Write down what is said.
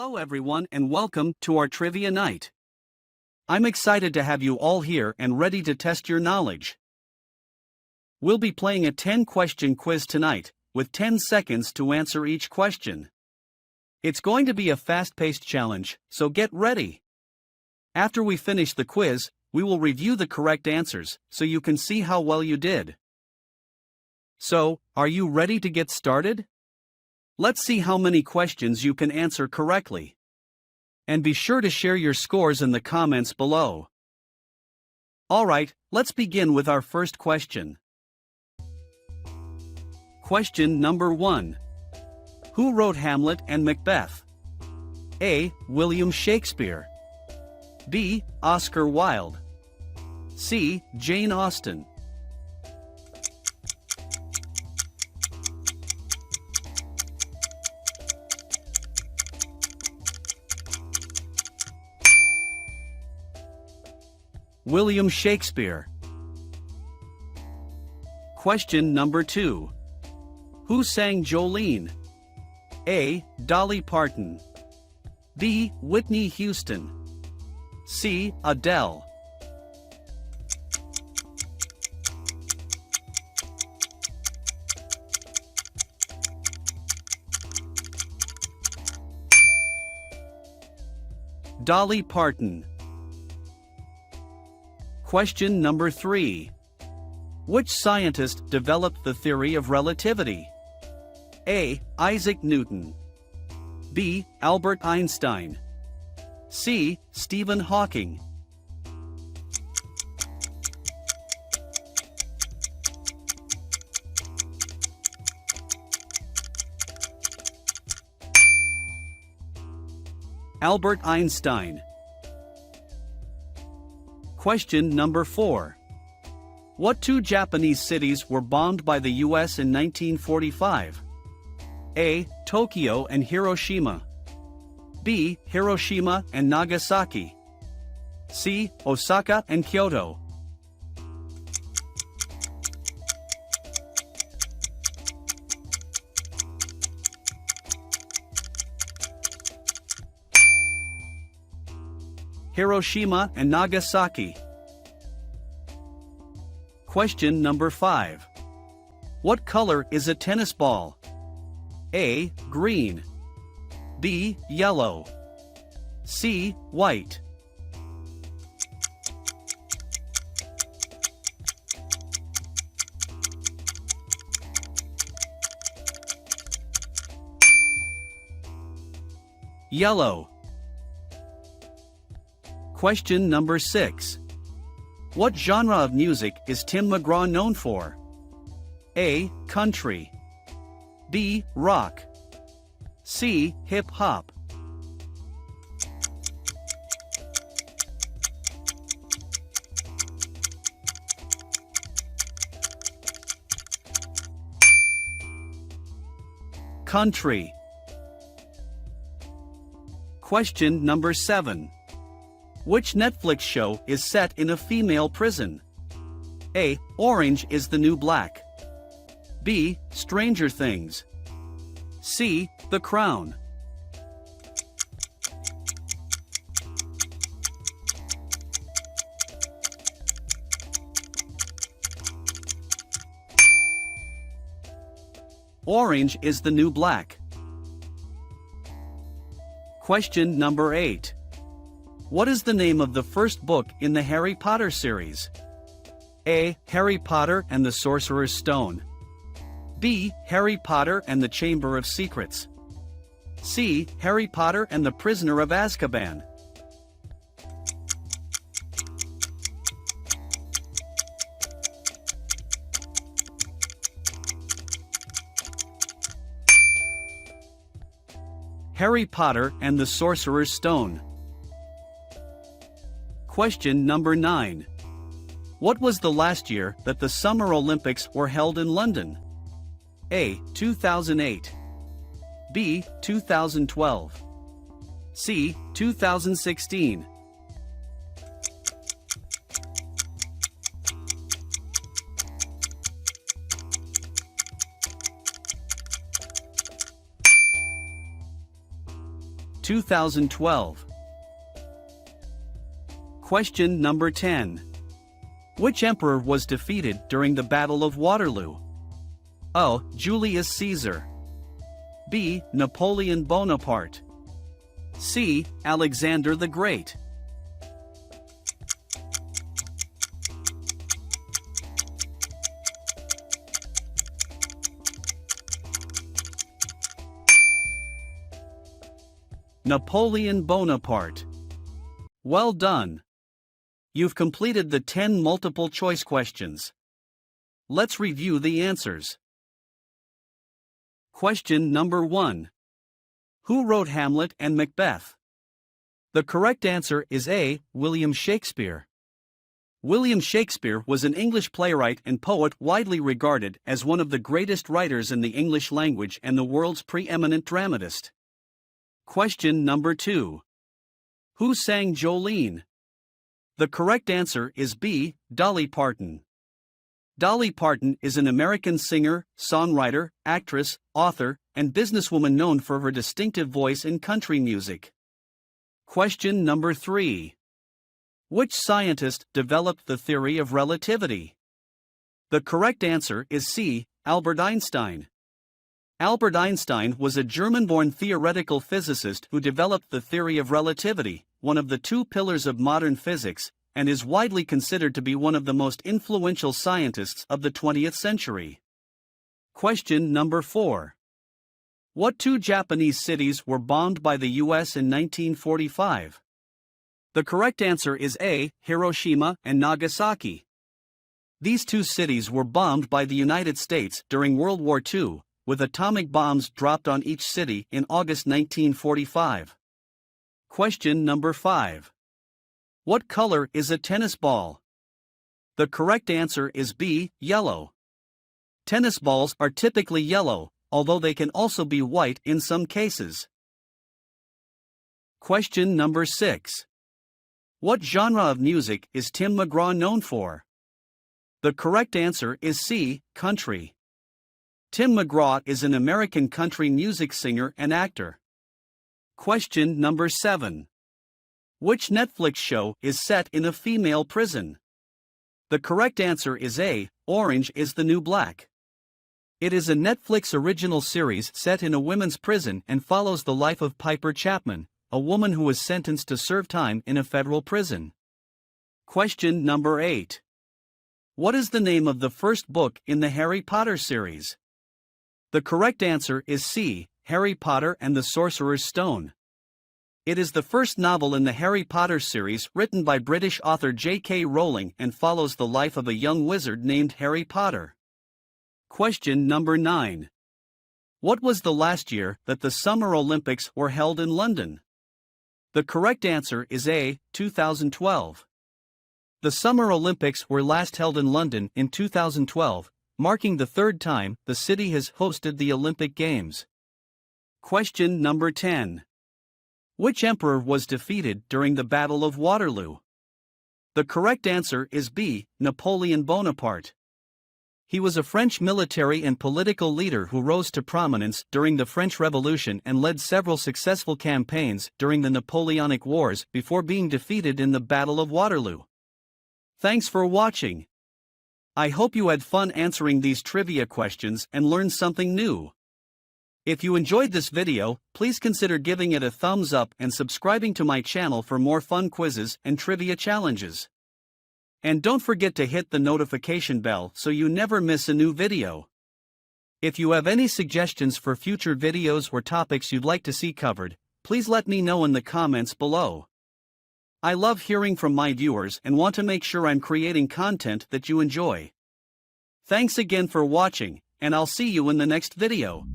Hello everyone and welcome to our trivia night. I'm excited to have you all here and ready to test your knowledge. We'll be playing a 10-question quiz tonight, with 10 seconds to answer each question. It's going to be a fast-paced challenge, so get ready. After we finish the quiz, we will review the correct answers so you can see how well you did. So, are you ready to get started? Let's see how many questions you can answer correctly. And be sure to share your scores in the comments below. Alright, let's begin with our first question. Question number 1. Who wrote Hamlet and Macbeth? A. William Shakespeare. B. Oscar Wilde. C. Jane Austen. William Shakespeare. Question number 2. Who sang Jolene? A. Dolly Parton. B. Whitney Houston. C. Adele. Dolly Parton. Question number 3. Which scientist developed the theory of relativity? A. Isaac Newton. B. Albert Einstein. C. Stephen Hawking. Albert Einstein. Question number 4. What two Japanese cities were bombed by the US in 1945? A. Tokyo and Hiroshima. B. Hiroshima and Nagasaki. C. Osaka and Kyoto. Hiroshima and Nagasaki. Question number 5. What color is a tennis ball? A. Green. B. Yellow. C. White. Yellow. Question number 6. What genre of music is Tim McGraw known for? A. Country. B. Rock. C. Hip-hop. Country. Question number 7. Which Netflix show is set in a female prison? A. Orange is the New Black. B. Stranger Things. C. The Crown. Orange is the New Black. Question number 8. What is the name of the first book in the Harry Potter series? A. Harry Potter and the Sorcerer's Stone. B. Harry Potter and the Chamber of Secrets. C. Harry Potter and the Prisoner of Azkaban. Harry Potter and the Sorcerer's Stone. Question number 9. What was the last year that the Summer Olympics were held in London? A. 2008. B. 2012. C. 2016. 2012. Question number 10. Which emperor was defeated during the Battle of Waterloo? A. Julius Caesar. B. Napoleon Bonaparte. C. Alexander the Great. Napoleon Bonaparte. Well done. You've completed the 10 multiple-choice questions. Let's review the answers. Question number 1. Who wrote Hamlet and Macbeth? The correct answer is A. William Shakespeare. William Shakespeare was an English playwright and poet widely regarded as one of the greatest writers in the English language and the world's preeminent dramatist. Question number 2. Who sang Jolene? The correct answer is B. Dolly Parton. Dolly Parton is an American singer, songwriter, actress, author, and businesswoman known for her distinctive voice in country music. Question number 3. Which scientist developed the theory of relativity? The correct answer is C. Albert Einstein. Albert Einstein was a German-born theoretical physicist who developed the theory of relativity, one of the two pillars of modern physics, and is widely considered to be one of the most influential scientists of the 20th century. Question number 4. What two Japanese cities were bombed by the U.S. in 1945? The correct answer is A. Hiroshima and Nagasaki. These two cities were bombed by the United States during World War II, with atomic bombs dropped on each city in August 1945. Question number 5. What color is a tennis ball? The correct answer is B. Yellow. Tennis balls are typically yellow, although they can also be white in some cases. Question number 6. What genre of music is Tim McGraw known for? The correct answer is C. Country. Tim McGraw is an American country music singer and actor. Question number 7. Which Netflix show is set in a female prison? The correct answer is A. Orange is the New Black. It is a Netflix original series set in a women's prison and follows the life of Piper Chapman, a woman who was sentenced to serve time in a federal prison. Question number 8. What is the name of the first book in the Harry Potter series? The correct answer is C. Harry Potter and the Sorcerer's Stone. It is the first novel in the Harry Potter series written by British author J.K. Rowling and follows the life of a young wizard named Harry Potter. Question number 9. What was the last year that the Summer Olympics were held in London? The correct answer is A. 2012. The Summer Olympics were last held in London in 2012, marking the third time the city has hosted the Olympic Games. Question number 10. Which emperor was defeated during the Battle of Waterloo? The correct answer is B. Napoleon Bonaparte. He was a French military and political leader who rose to prominence during the French Revolution and led several successful campaigns during the Napoleonic Wars before being defeated in the Battle of Waterloo. Thanks for watching. I hope you had fun answering these trivia questions and learned something new. If you enjoyed this video, please consider giving it a thumbs up and subscribing to my channel for more fun quizzes and trivia challenges. And don't forget to hit the notification bell so you never miss a new video. If you have any suggestions for future videos or topics you'd like to see covered, please let me know in the comments below. I love hearing from my viewers and want to make sure I'm creating content that you enjoy. Thanks again for watching, and I'll see you in the next video.